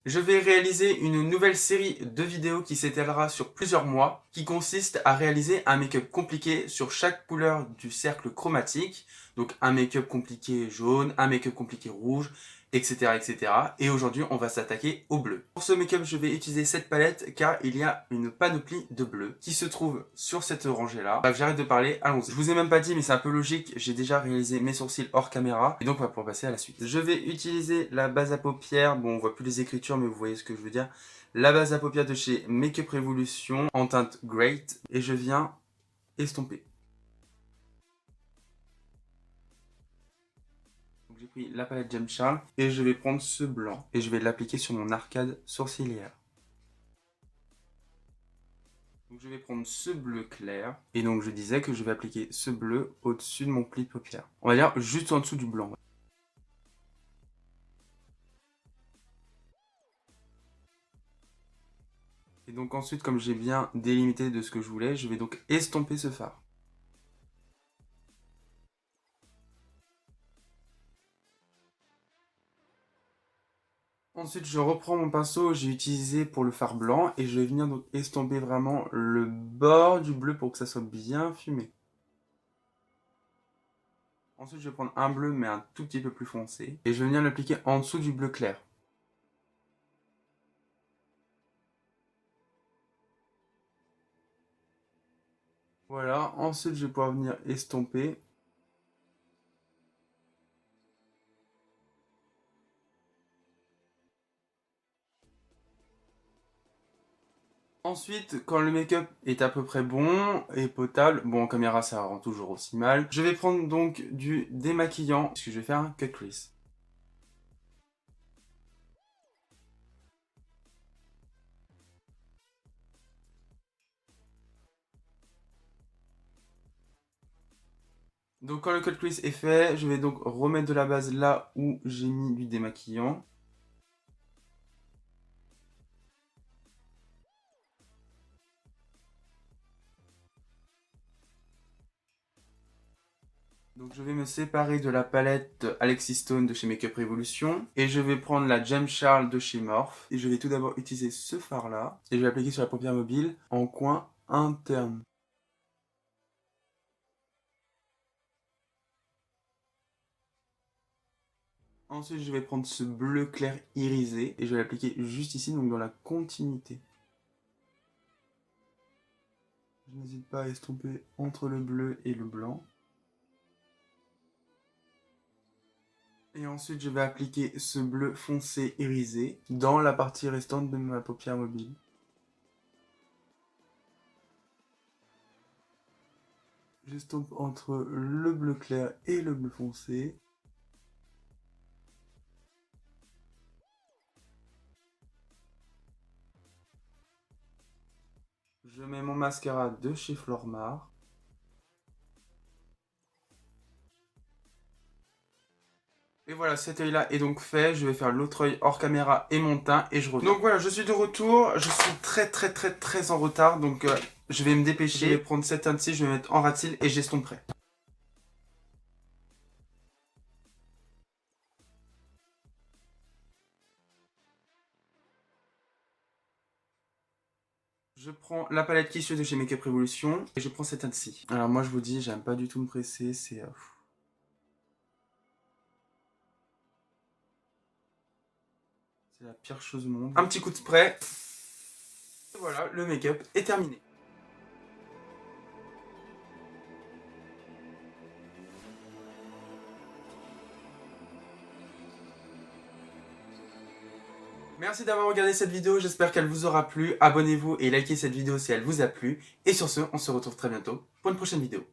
Je vais réaliser une nouvelle série de vidéos qui s'étalera sur plusieurs mois, qui consiste à réaliser un make-up compliqué sur chaque couleur du cercle chromatique. Donc un make-up compliqué jaune, un make-up compliqué rouge, etc. etc. Et aujourd'hui, on va s'attaquer au bleu. Pour ce make-up, je vais utiliser cette palette car il y a une panoplie de bleu qui se trouve sur cette rangée-là. Bref, j'arrête de parler, allons-y. Je vous ai même pas dit, mais c'est un peu logique, j'ai déjà réalisé mes sourcils hors caméra. Et donc, on va pouvoir passer à la suite. Je vais utiliser la base à paupières. Bon, on voit plus les écritures, mais vous voyez ce que je veux dire. La base à paupières de chez Make Up Revolution en teinte Great. Et je viens estomper. J'ai pris la palette James Charles et je vais prendre ce blanc et je vais l'appliquer sur mon arcade sourcilière. Donc je vais prendre ce bleu clair et donc je disais que je vais appliquer ce bleu au-dessus de mon pli de paupière. On va dire juste en dessous du blanc. Et donc ensuite, comme j'ai bien délimité de ce que je voulais, je vais donc estomper ce fard. Ensuite, je reprends mon pinceau que j'ai utilisé pour le fard blanc et je vais venir donc estomper vraiment le bord du bleu pour que ça soit bien fumé. Ensuite, je vais prendre un bleu mais un tout petit peu plus foncé et je vais venir l'appliquer en dessous du bleu clair. Voilà, ensuite je vais pouvoir venir estomper. Ensuite, quand le make-up est à peu près bon et potable, bon en caméra ça rend toujours aussi mal, je vais prendre donc du démaquillant, puisque je vais faire un cut crease. Donc quand le cut crease est fait, je vais donc remettre de la base là où j'ai mis du démaquillant. Donc je vais me séparer de la palette Alexis Stone de chez Make Up Revolution et je vais prendre la James Charles de chez Morphe et je vais tout d'abord utiliser ce fard là et je vais l'appliquer sur la paupière mobile en coin interne. Ensuite je vais prendre ce bleu clair irisé et je vais l'appliquer juste ici, donc dans la continuité. Je n'hésite pas à estomper entre le bleu et le blanc. Et ensuite, je vais appliquer ce bleu foncé irisé dans la partie restante de ma paupière mobile. J'estompe entre le bleu clair et le bleu foncé. Je mets mon mascara de chez Flormar. Et voilà, cet œil là est donc fait. Je vais faire l'autre œil hors caméra et mon teint et je reviens. Donc voilà, je suis de retour. Je suis très en retard. Donc je vais me dépêcher. Je vais prendre cette teinte-ci, je vais mettre en ras de cils et j'estomperai. Je prends la palette Kissue de chez Make Up Revolution et je prends cette teinte-ci. Alors moi je vous dis, j'aime pas du tout me presser, c'est la pire chose au monde. Un petit coup de spray. Et voilà, le make-up est terminé. Merci d'avoir regardé cette vidéo, j'espère qu'elle vous aura plu. Abonnez-vous et likez cette vidéo si elle vous a plu. Et sur ce, on se retrouve très bientôt pour une prochaine vidéo.